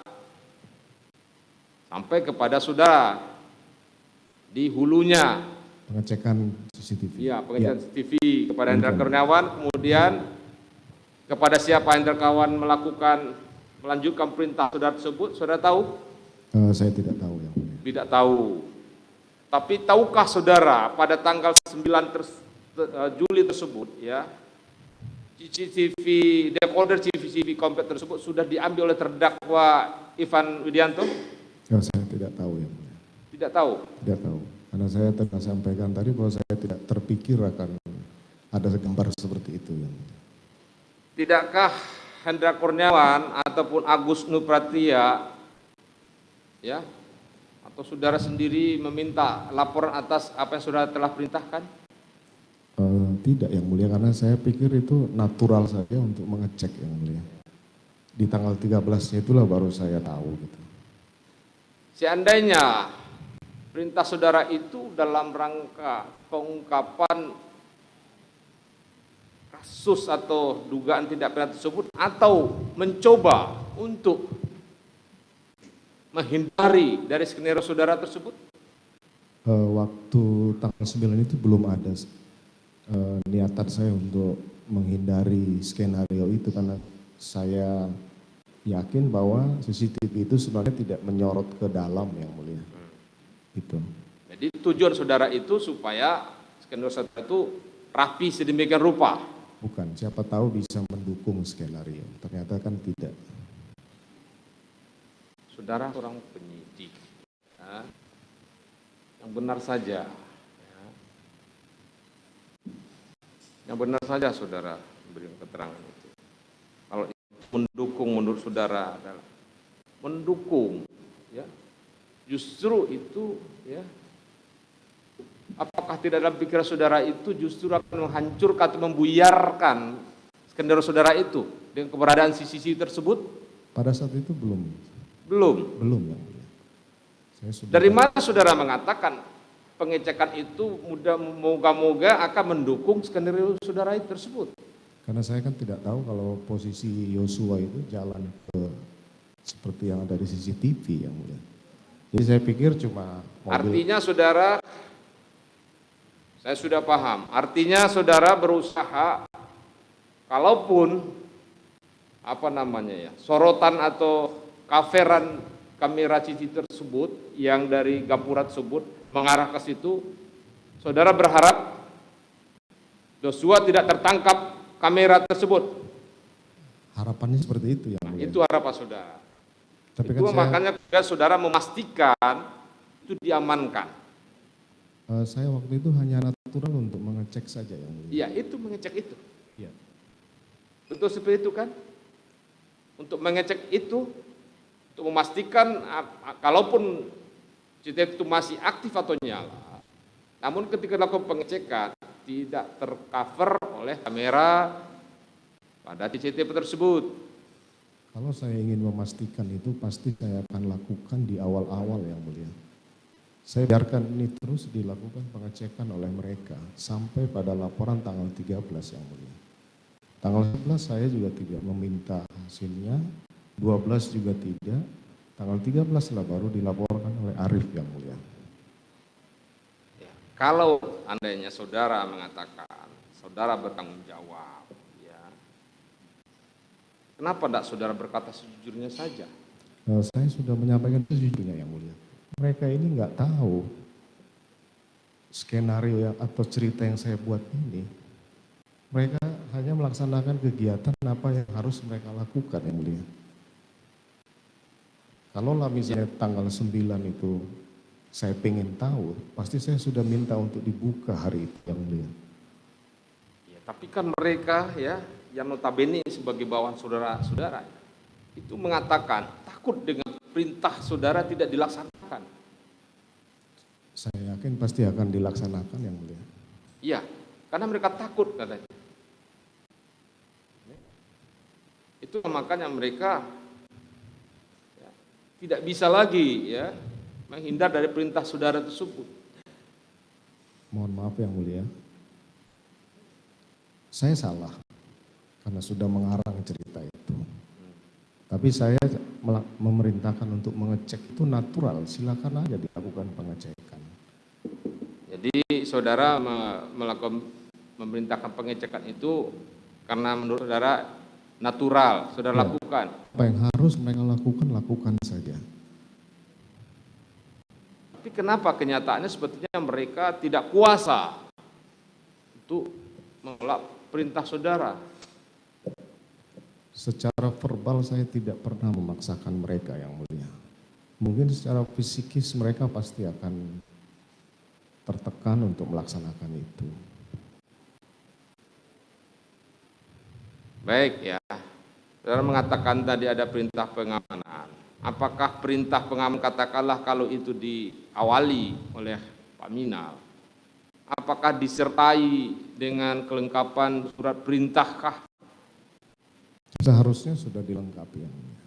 sampai kepada saudara di hulunya pengecekan CCTV. Iya, pengecekan CCTV kepada Hendra Kurniawan, kemudian kepada siapa Hendra Kurniawan melanjutkan perintah saudara tersebut, saudara tahu? Saya tidak tahu yang mulia. Tidak tahu. Tapi tahukah saudara pada tanggal 9 Juli tersebut ya, CCTV decoder CCTV komplek tersebut sudah diambil oleh terdakwa Ivan Widianto? Saya tidak tahu yang mulia. Tidak tahu? Tidak tahu. Karena saya telah sampaikan tadi bahwa saya tidak terpikir akan ada gambar seperti itu yang mulia. Tidakkah Hendra Kurniawan ataupun Agus Nurpatria ya, atau saudara sendiri meminta laporan atas apa yang saudara telah perintahkan? Tidak yang mulia, karena saya pikir itu natural saja untuk mengecek yang mulia. Di tanggal 13-nya itulah baru saya tahu gitu. Seandainya perintah saudara itu dalam rangka pengungkapan kasus atau dugaan tindak pidana tersebut atau mencoba untuk menghindari dari skenario saudara tersebut? Waktu tanggal 9 itu belum ada niatan saya untuk menghindari skenario itu, karena saya yakin bahwa CCTV itu sebenarnya tidak menyorot ke dalam yang mulia. Itu. Jadi tujuan saudara itu supaya skenario saudara itu rapi sedemikian rupa? Bukan, siapa tahu bisa mendukung skenario, ternyata kan tidak. Saudara orang penyidik, ya, yang benar saja, ya. Yang benar saja saudara memberi keterangan itu. Kalau mendukung menurut saudara adalah mendukung, ya, justru itu, ya, apakah tidak dalam pikiran saudara itu justru akan menghancurkan atau membuyarkan skenario saudara itu dengan keberadaan CCTV tersebut? Pada saat itu belum ya. Dari mana saudara mengatakan pengecekan itu moga-moga akan mendukung skenario saudara tersebut? Karena saya kan tidak tahu kalau posisi Yosua itu jalan ke seperti yang ada di CCTV yang mulia. Jadi saya pikir cuma mobil. Artinya saudara, saya sudah paham. Artinya saudara berusaha, kalaupun sorotan atau coveran kamera CCTV tersebut yang dari gapura tersebut mengarah ke situ, saudara berharap Yosua tidak tertangkap kamera tersebut. Harapannya seperti itu ya. Nah, itu harapan saudara. Tapi itu kan makanya saudara memastikan itu diamankan. Saya waktu itu hanya natural untuk mengecek saja yang mulia. Iya, itu mengecek itu. Iya. Betul seperti itu kan? Untuk mengecek itu, untuk memastikan kalaupun CCTV itu masih aktif atau nyala, namun ketika dilakukan pengecekan tidak tercover oleh kamera pada CCTV tersebut. Kalau saya ingin memastikan itu pasti saya akan lakukan di awal-awal yang mulia. Saya biarkan ini terus dilakukan pengecekan oleh mereka sampai pada laporan tanggal 13 yang mulia. Tanggal 11 saya juga tidak meminta hasilnya, 12 juga tidak, Tanggal 13 lah baru dilaporkan oleh Arif yang mulia. Ya, kalau andainya saudara mengatakan saudara bertanggung jawab, ya, kenapa tidak saudara berkata sejujurnya saja? Saya sudah menyampaikan sejujurnya yang mulia. Mereka ini nggak tahu skenario yang atau cerita yang saya buat ini. Mereka hanya melaksanakan kegiatan apa yang harus mereka lakukan yang mulia. Kalaulah misalnya tanggal 9 itu saya pengen tahu, pasti saya sudah minta untuk dibuka hari itu yang mulia. Ya, tapi kan mereka ya yang notabene sebagai bawahan saudara-saudara itu mengatakan takut dengan perintah saudara tidak dilaksanakan. Saya yakin pasti akan dilaksanakan yang mulia. Iya, karena mereka takut katanya. Itu makanya mereka ya, tidak bisa lagi ya menghindar dari perintah saudara tersebut. Mohon maaf yang mulia. Saya salah karena sudah mengarang cerita itu. Tapi saya memerintahkan untuk mengecek itu natural, silakan aja dilakukan pengecekan. Jadi saudara melakukan memerintahkan pengecekan itu karena menurut saudara natural, saudara lakukan. Apa yang harus mereka lakukan saja. Tapi kenapa kenyataannya sepertinya mereka tidak kuasa untuk menolak perintah saudara? Secara verbal saya tidak pernah memaksakan mereka yang mulia. Mungkin secara fisikis mereka pasti akan tertekan untuk melaksanakan itu. Baik ya, saudara mengatakan tadi ada perintah pengamanan. Apakah perintah pengamanan katakanlah kalau itu diawali oleh Pak Minal, apakah disertai dengan kelengkapan surat perintahkah? Seharusnya sudah dilengkapi yang mulia.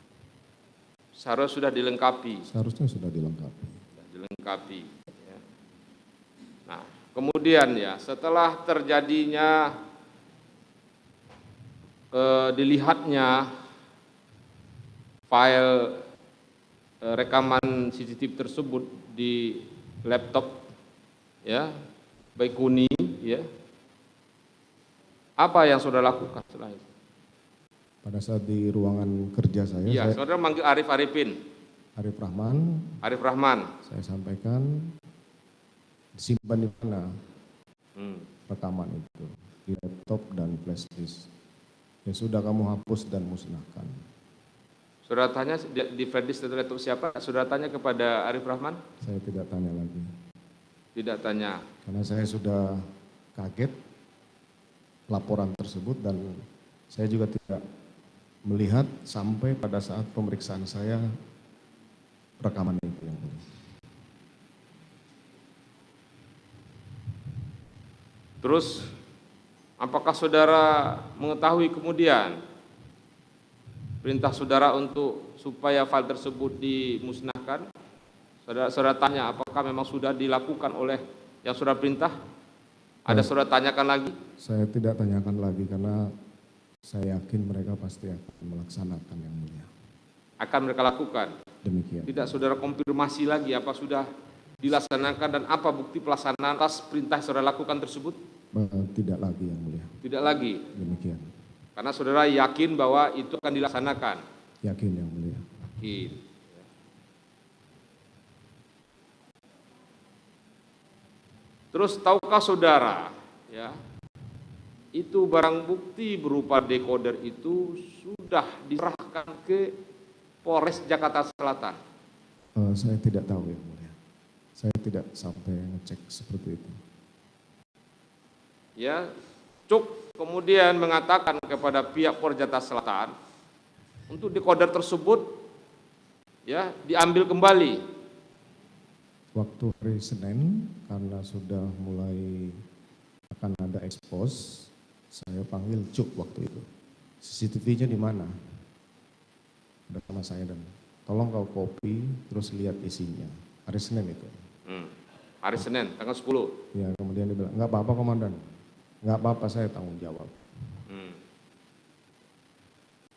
Seharusnya sudah dilengkapi. Seharusnya sudah dilengkapi. Dilengkapi. Ya. Nah, kemudian ya setelah terjadinya dilihatnya file rekaman CCTV tersebut di laptop ya Baikuni ya, apa yang saudara lakukan setelah itu? Pada saat di ruangan kerja saya, Iya, saudara manggil Arif Rahman, saya sampaikan disimpan di mana rekaman itu, di laptop dan flash disk. Ya sudah kamu hapus dan musnahkan. Saudara tanya di flash disk laptop siapa? Saudara tanya kepada Arif Rahman? Saya tidak tanya lagi. Tidak tanya. Karena saya sudah kaget laporan tersebut dan saya juga tidak melihat sampai pada saat pemeriksaan saya rekaman itu yang mulia. Terus apakah saudara mengetahui kemudian perintah saudara untuk supaya file tersebut dimusnahkan? Saudara tanya apakah memang sudah dilakukan oleh yang saudara perintah? Ada saudara tanyakan lagi? Saya tidak tanyakan lagi karena saya yakin mereka pasti akan melaksanakan yang mulia. Akan mereka lakukan? Demikian. Tidak saudara konfirmasi lagi apa sudah dilaksanakan dan apa bukti pelaksanaan atas perintah yang saudara lakukan tersebut? Tidak lagi yang mulia. Tidak lagi? Demikian. Karena saudara yakin bahwa itu akan dilaksanakan? Yakin yang mulia. Yakin. Terus tahukah saudara ya, itu barang bukti berupa decoder itu sudah diserahkan ke Polres Jakarta Selatan? Saya tidak tahu yang mulia. Saya tidak sampai ngecek seperti itu. Ya, Cuk kemudian mengatakan kepada pihak Polres Jakarta Selatan untuk decoder tersebut ya diambil kembali. Waktu hari Senin karena sudah mulai akan ada ekspos, saya panggil Cuk waktu itu. CCTV-nya di mana? Ada sama saya dan tolong kau copy terus lihat isinya. Hari Senin itu. Hari Senin tanggal 10. Ya, kemudian dia bilang, enggak apa-apa komandan. Enggak apa-apa, saya tanggung jawab.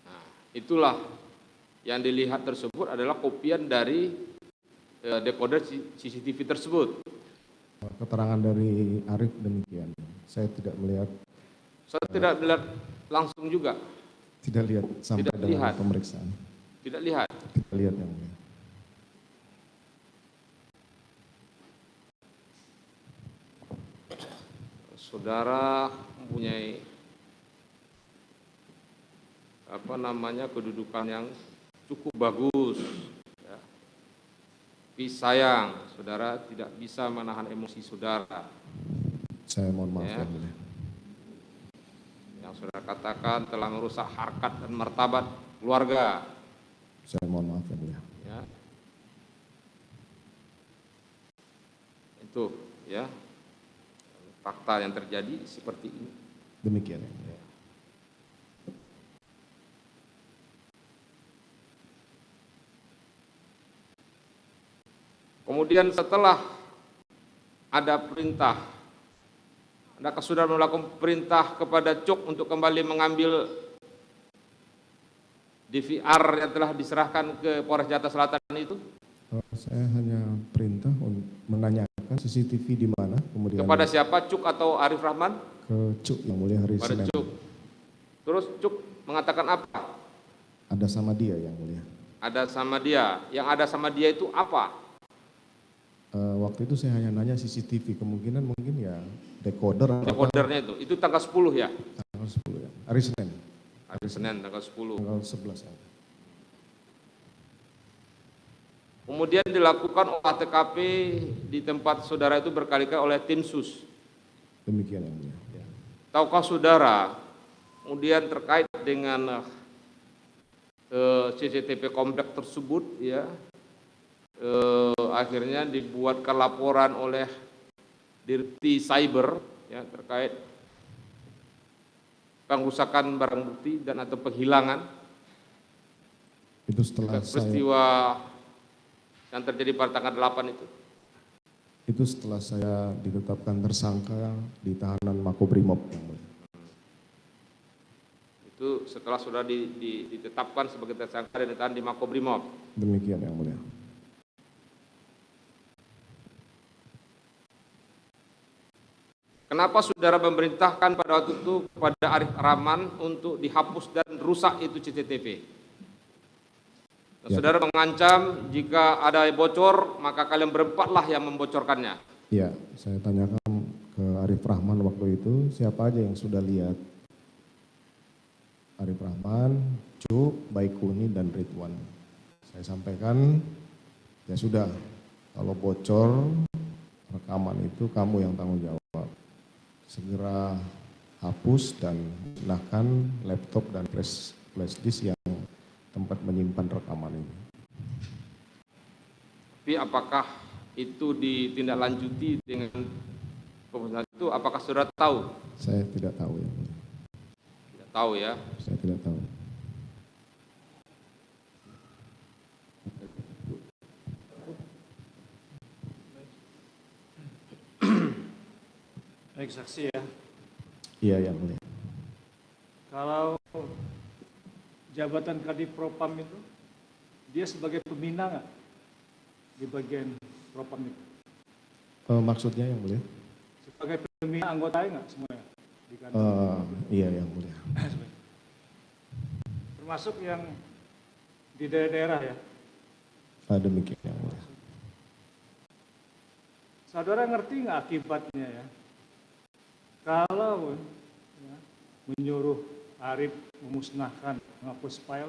Nah, itulah Yang dilihat tersebut adalah kopian dari dekoder CCTV tersebut. Keterangan dari Arif demikian. Saya tidak melihat. Saya tidak melihat langsung juga. Tidak lihat sampai Tidak dengan lihat. pemeriksaan. Tidak lihat. Kita lihat yang mulia. Saudara mempunyai kedudukan yang cukup bagus, ya. Tapi sayang, saudara tidak bisa menahan emosi saudara. Saya mohon maaf Ya. yang mulia. Yang saudara katakan telah merusak harkat dan martabat keluarga. Saya mohon maaf yang mulia. Ya. Itu, ya. Fakta yang terjadi seperti ini. Demikian yang mulia. Kemudian setelah ada perintah, adakah saudara melakukan perintah kepada Cuk untuk kembali mengambil DVR yang telah diserahkan ke Polres Jakarta Selatan itu? Saya hanya perintah untuk menanyakan CCTV di mana, kemudian Kepada siapa, Cuk atau Arif Rahman? ke Cuk yang mulia hari Pada Senin. Cuk. Terus Cuk mengatakan apa? Ada sama dia yang mulia. Ada sama dia. Yang ada sama dia itu apa? Waktu itu saya hanya nanya CCTV, kemungkinan mungkin ya decoder atau Dekodernya itu tanggal 10 ya? tanggal 10 ya. Hari Senin. Hari Senin tanggal 10. Tanggal 11 ya. Kemudian dilakukan olah TKP di tempat saudara itu berkali-kali oleh tim sus. Demikian yang mulia. Ya. Tahukah saudara kemudian terkait dengan CCTV komplek tersebut, ya, akhirnya dibuatkan laporan oleh Dirti Cyber, ya, terkait pengrusakan barang bukti dan atau penghilangan Itu setelah peristiwa yang terjadi pada tanggal 8 itu. Itu setelah saya ditetapkan tersangka di tahanan Makobrimob yang mulia. Itu setelah sudah ditetapkan sebagai tersangka dan ditahan di Makobrimob. Demikian yang mulia. Kenapa saudara memerintahkan pada waktu itu kepada Arif Rahman untuk dihapus dan rusak itu CCTV? Dan Ya. saudara mengancam jika ada bocor maka kalian berempatlah yang membocorkannya. Ya, saya tanyakan ke Arif Rahman waktu itu, siapa aja yang sudah lihat? Arif Rahman, Cuk, Baikuni, dan Ridwan. Saya sampaikan, ya sudah, kalau bocor rekaman itu kamu yang tanggung jawab. Segera hapus dan gunakan laptop dan flash disk yang tempat menyimpan rekaman ini. Tapi apakah itu ditindaklanjuti dengan pemeriksaan itu? Apakah saudara tahu? Saya tidak tahu ya. Tidak tahu ya. Saya tidak tahu. Baik, saksi ya. Iya yang mulia. Kalau jabatan Kadipropam itu, dia sebagai pembina nggak di bagian Propam itu? Maksudnya yang mulia? Sebagai pembina anggota nggak semuanya? Di kantor? Iya yang mulia. Termasuk yang di daerah-daerah ya. Demikian yang mulia. Saudara ngerti nggak akibatnya ya? Kalau ya, menyuruh Arif memusnahkan, menghapus file,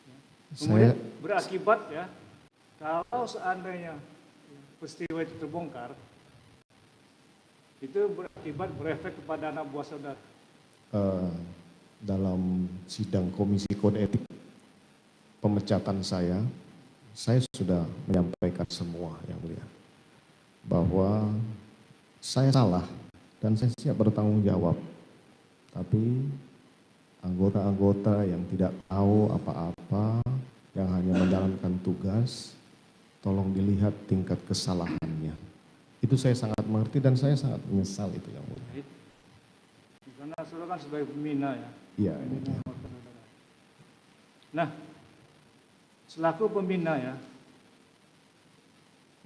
ya, kemudian berakibat ya, kalau seandainya peristiwa itu terbongkar, itu berakibat berefek kepada anak buah saudara. Dalam sidang Komisi Kode Etik pemecatan saya sudah menyampaikan semua yang mulia, bahwa saya salah dan saya siap bertanggung jawab. Tapi anggota-anggota yang tidak tahu apa-apa, yang hanya menjalankan tugas, tolong dilihat tingkat kesalahannya. Itu saya sangat mengerti dan saya sangat menyesal itu yang mulia. Karena saudara kan sebagai pembina ya. Iya. Pembina anggota saudara. Nah, selaku pembina ya,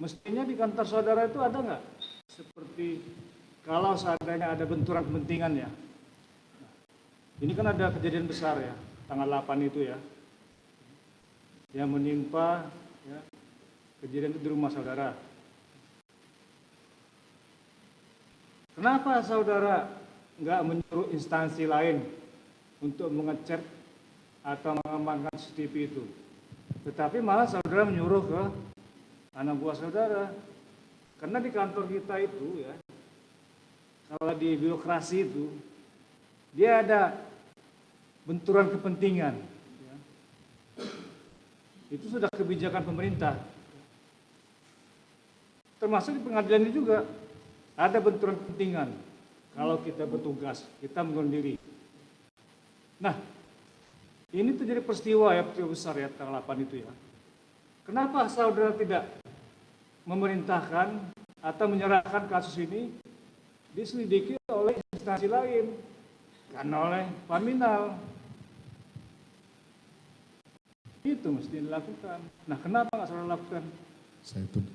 mestinya di kantor saudara itu ada nggak seperti kalau seandainya ada benturan kepentingan ya. Ini kan ada kejadian besar ya, tanggal 8 itu ya, yang menimpa ya, kejadian itu di rumah saudara. Kenapa saudara nggak menyuruh instansi lain untuk mengecek atau mengamankan CCTV itu? Tetapi malah saudara menyuruh ke anak buah saudara. Karena di kantor kita itu ya, kalau di birokrasi itu, dia ada benturan kepentingan. Ya. Itu sudah kebijakan pemerintah. Termasuk di pengadilan ini juga ada benturan kepentingan. Kalau kita bertugas, kita mengundurkan diri. Nah, ini terjadi peristiwa ya, peristiwa besar ya, tanggal 8 itu ya. Kenapa saudara tidak memerintahkan atau menyerahkan kasus ini diselidiki oleh instansi lain, kan oleh Paminal? Itu mesti dilakukan. Nah, kenapa nggak saudara lakukan?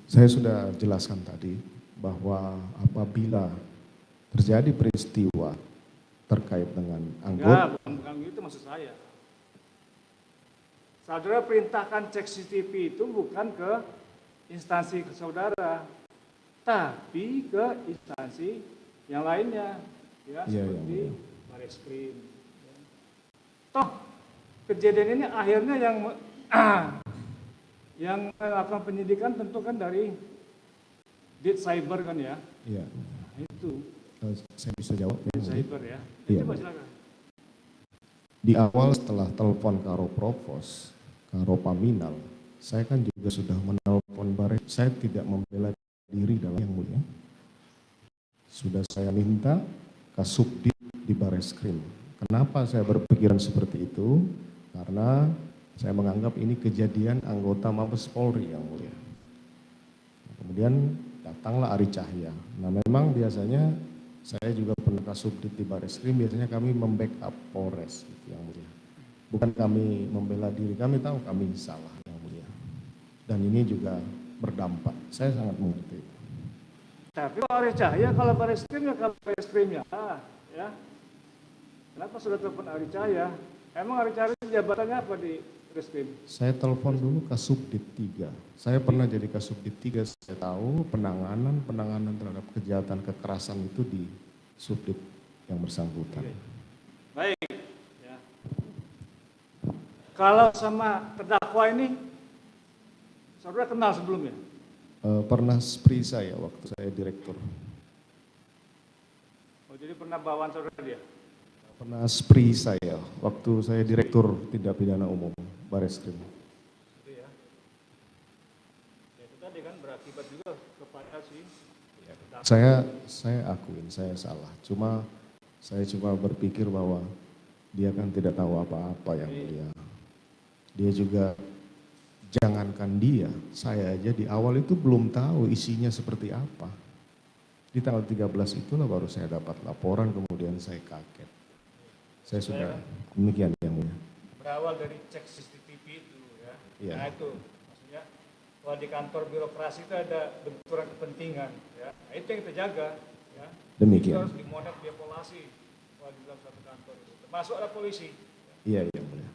Saya sudah jelaskan tadi bahwa apabila terjadi peristiwa terkait dengan anggota. Bukan gitu maksud saya. Saudara perintahkan cek CCTV itu bukan ke instansi ke saudara, tapi ke instansi yang lainnya, ya seperti Bareskrim. Toh kejadian ini akhirnya yang melakukan penyidikan tentu kan dari Dit Cyber kan ya. Iya. Nah, itu. Saya bisa jawab ya. Cyber ya. Iya. Coba silakan. Di awal setelah telepon Karo Provos, Karo Paminal, saya kan juga sudah menelpon Bares. Saya tidak membela diri dalam yang mulia. Sudah saya minta Kasubdit di Bareskrim. Kenapa saya berpikiran seperti itu? Karena saya menganggap ini kejadian anggota Mabes Polri yang mulia. Kemudian datanglah Ari Cahya. Nah memang biasanya saya juga pernah Kasubdit di Bareskrim, biasanya kami membackup Polres gitu, yang mulia. Bukan kami membela diri, kami tahu kami salah yang mulia. Dan ini juga berdampak, saya sangat mengerti. Tapi Ari Cahya kalau Bareskrim ya kalau Bareskrim ya. Kenapa sudah telepon Ari Cahya? Emang Ari Cahya jabatannya apa di Bareskrim? Saya telepon dulu Kasubdit 3. Saya pernah jadi Kasubdit 3, saya tahu penanganan terhadap kejahatan kekerasan itu di Subdit yang bersangkutan. Baik. Ya. Kalau sama terdakwa ini, saudara kenal sebelumnya? Pernah spree saya waktu saya direktur. Oh, jadi pernah bawaan saudara dia? Pernah spree saya waktu saya direktur tindak pidana umum Bareskrim. Itu ya. Itu tadi kan berakibat juga kepada si Saya akuin saya salah. Saya cuma berpikir bahwa dia kan tidak tahu apa-apa yang mulia. Dia juga jangankan dia, saya aja di awal itu belum tahu isinya seperti apa. Di tanggal 13 itulah baru saya dapat laporan, kemudian saya kaget. Saya sudah demikian yang mulia. Berawal dari cek CCTV itu ya. Iya. Nah itu maksudnya kalau di kantor birokrasi itu ada benturan kepentingan ya. Nah, itu yang kita jaga ya. Demikian. Itu harus dimonitor, dievaluasi kalau di dalam satu kantor itu. Termasuk ada polisi. Iya, yang mulia.